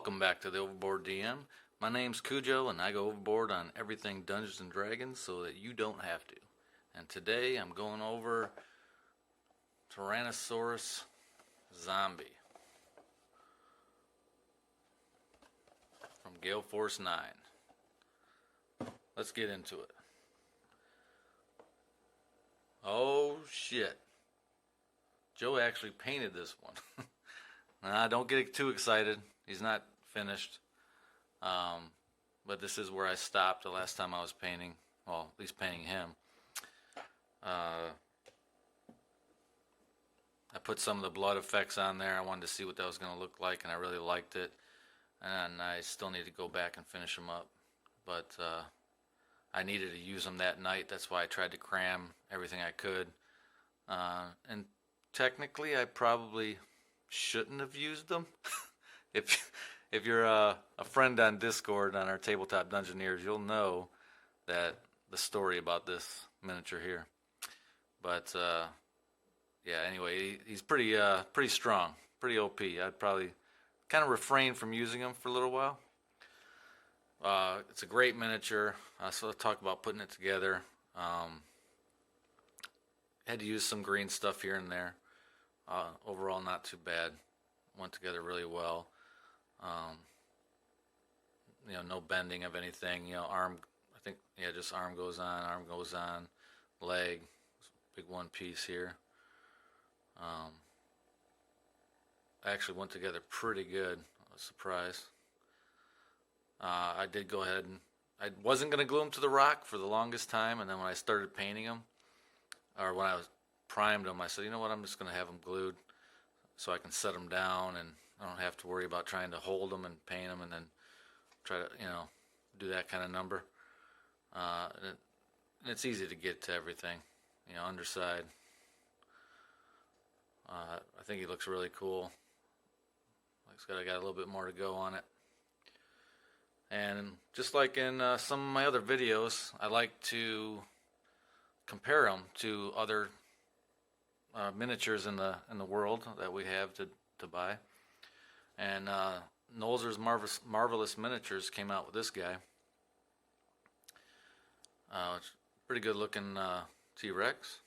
Welcome back to the Overboard DM. My name's Cujo and I go overboard on everything Dungeons and Dragons so that you don't have to. And today I'm going over Tyrannosaurus Zombie from Gale Force 9. Let's get into it. Oh shit. Joe actually painted this one. Nah, don't get too excited. He's not finished. But this is where I stopped the last time I was painting. Well, at least painting him. I put some of the blood effects on there. I wanted to see what that was going to look like, and I really liked it. And I still need to go back and finish them up. But I needed to use them that night. That's why I tried to cram everything I could. And technically, I probably shouldn't have used them. If you're a friend on Discord on our Tabletop Dungeoneers, you'll know that the story about this miniature here. But yeah, anyway, he's pretty strong, pretty OP. I'd probably kind of refrain from using him for a little while. It's a great miniature. So let's talk about putting it together. Had to use some green stuff here and there. Overall, not too bad. Went together really well. No bending of anything. Arm. I think just arm goes on, leg. Big one piece here. Actually went together pretty good. I was surprised. I did go ahead and I wasn't gonna glue them to the rock for the longest time, and then when I started painting them, or when I was primed them, I said, you know what, I'm just gonna have them glued so I can set them down and I don't have to worry about trying to hold them and paint them and then try to do that kind of number. And it's easy to get to everything, underside. I think he looks really cool. I got a little bit more to go on it. And just like in some of my other videos, I like to compare them to other miniatures in the world that we have to buy. And Nolzur's Marvelous Miniatures came out with this guy. It's pretty good looking T-Rex.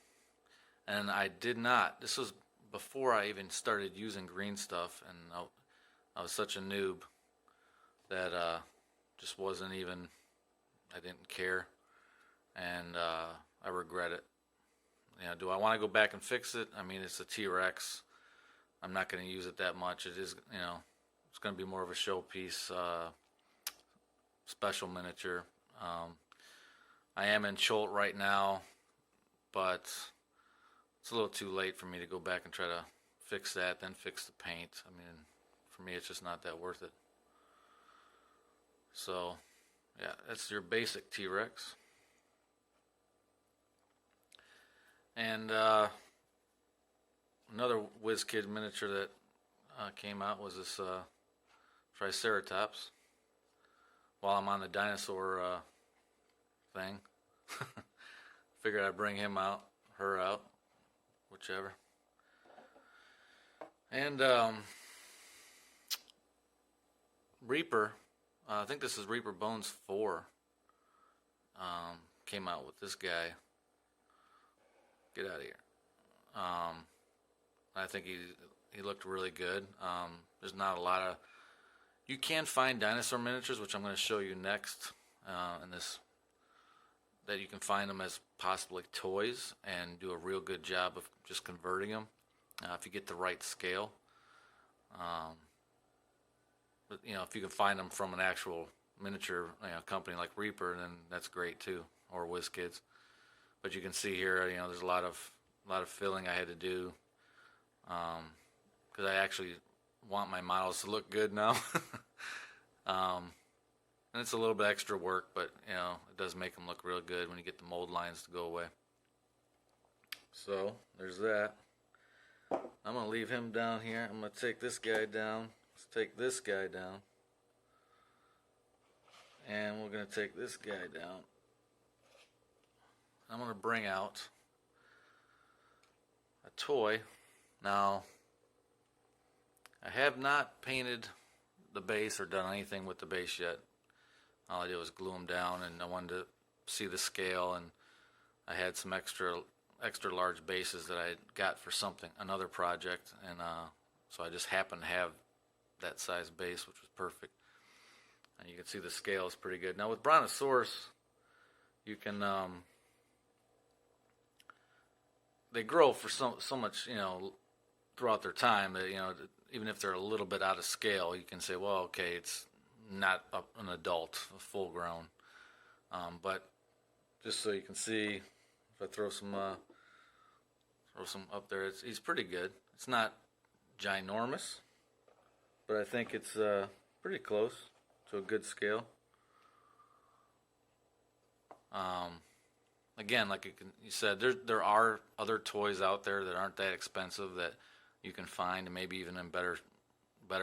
And I did not, this was before I even started using green stuff, and I was such a noob that just wasn't even, I didn't care, and I regret it. Do I want to go back and fix it? I mean, it's a T-Rex. I'm not going to use it that much. It is, it's going to be more of a showpiece, special miniature. I am in Cholt right now, but it's a little too late for me to go back and try to fix that, then fix the paint. I mean, for me, it's just not that worth it. So, yeah, that's your basic T-Rex. And another WizKid miniature that came out was this Triceratops. While I'm on the dinosaur thing, figured I'd bring him out, her out, whichever. And Reaper, I think this is Reaper Bones 4, came out with this guy. Get out of here. I think he looked really good. There's not a lot of, you can find dinosaur miniatures, which I'm going to show you next in this, that you can find them as possibly toys and do a real good job of just converting them if you get the right scale. But if you can find them from an actual miniature company like Reaper, then that's great too, or WizKids. But you can see here, there's a lot of filling I had to do, because I actually want my models to look good now. And it's a little bit extra work, but it does make them look real good when you get the mold lines to go away. So there's that. I'm gonna leave him down here. I'm gonna take this guy down. Let's take this guy down, and we're gonna take this guy down. I'm going to bring out a toy. Now, I have not painted the base or done anything with the base yet. All I did was glue them down, and I wanted to see the scale, and I had some extra large bases that I got for another project, and so I just happened to have that size base, which was perfect. And you can see the scale is pretty good. Now with Brontosaurus, you can they grow for so much, throughout their time that, even if they're a little bit out of scale, you can say, well, okay, it's not an adult, full grown. But just so you can see, if I throw some up there, he's pretty good. It's not ginormous, but I think it's pretty close to a good scale. Again, like you said, there are other toys out there that aren't that expensive that you can find, and maybe even in better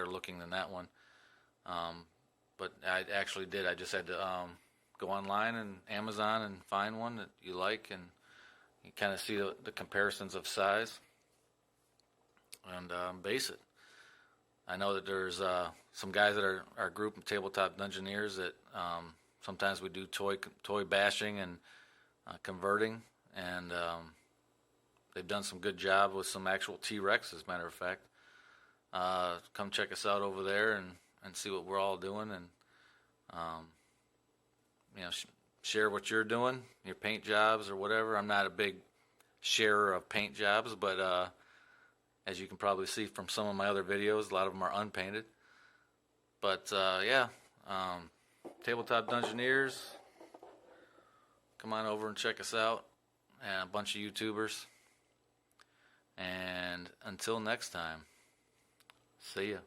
looking than that one. But I actually did. I just had to go online and Amazon and find one that you like, and you kind of see the comparisons of size and base it. I know that there's some guys that are our group of Tabletop Dungeoneers that sometimes we do toy bashing and converting, and they've done some good job with some actual T-Rex, as a matter of fact. Come check us out over there and see what we're all doing, and share what you're doing, your paint jobs or whatever. I'm not a big sharer of paint jobs, but as you can probably see from some of my other videos, a lot of them are unpainted. But Tabletop Dungeoneers, come on over and check us out, and a bunch of YouTubers. And until next time, see ya.